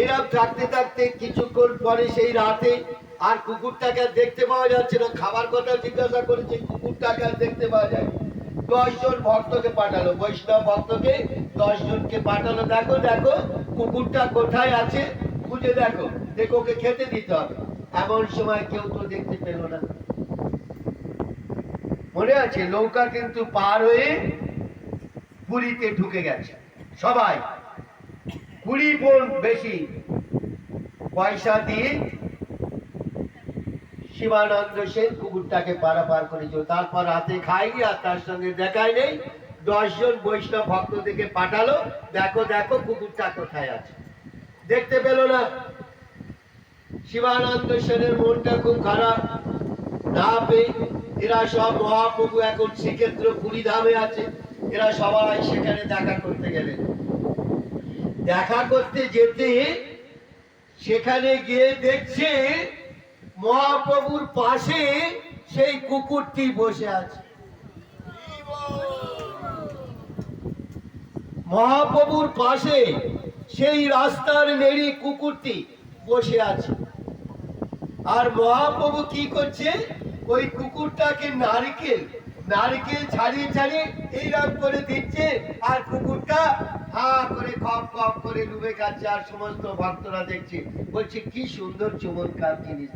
এরকম থাকতে থাকতে কিছুক্ষণ পরে সেই রাতে আর কুকুরটাকে দেখতে পাওয়া যাচ্ছে না। খাবার কথা জিজ্ঞাসা করেছে, কুকুরটাকে আর দেখতে পাওয়া যায়। 10 জন ভক্তকে পাঠালো, বৈষ্ণব ভক্তকে 10 জনকে পাঠালো, দেখো দেখো কুকুরটা কোথায় আছে, খুঁজে দেখো, দেখো ওকে খেতে দিতে হবে। এমন সময় কেউ তো দেখতে পেল না। মনে আছে নৌকা কিন্তু পার হয়ে পুরীতে ঢুকে গেছে। সবাই 20 পণ বেশি পয়সা দিয়ে শিবানন্দ সেন কুকুরটাকে পারাপার করেছিল। তারপর রাতে খায়নি আর তার সঙ্গে দেখাই নেই। 10 জন বৈষ্ণব ভক্তদেরকে পাঠালো, দেখো দেখো কুকুরটা কোথায় আছে, দেখতে পেল না। শিবানন্দ সেনের মনটা খুব খারাপ। না পেয়ে এরা সব মহাপ্রভু এখন শ্রীক্ষেত্র পুরী ধামে আছে, এরা সবাই সেখানে দেখা করতে গেলেন। দেখা করতে যেতে সেখানে গিয়ে দেখছে মহাপ্রভুর পাশে সেই কুকুরটি বসে আছে। মহাপ্রভুর পাশে সেই রাস্তার নেড়ি কুকুরটি বসে আছে। আর মহাপ্রভু কি করছে, ওই কুকুরটাকে নারকেল নারকেল ছাড়িয়ে ছাড়িয়ে এইরকম করে দিচ্ছে, আর কুকুরটা হা করে খপ খপ করে ডুবে খাচ্ছে। আর সমস্ত ভক্তরা দেখছে, বলছে কি সুন্দর চমৎকার জিনিস।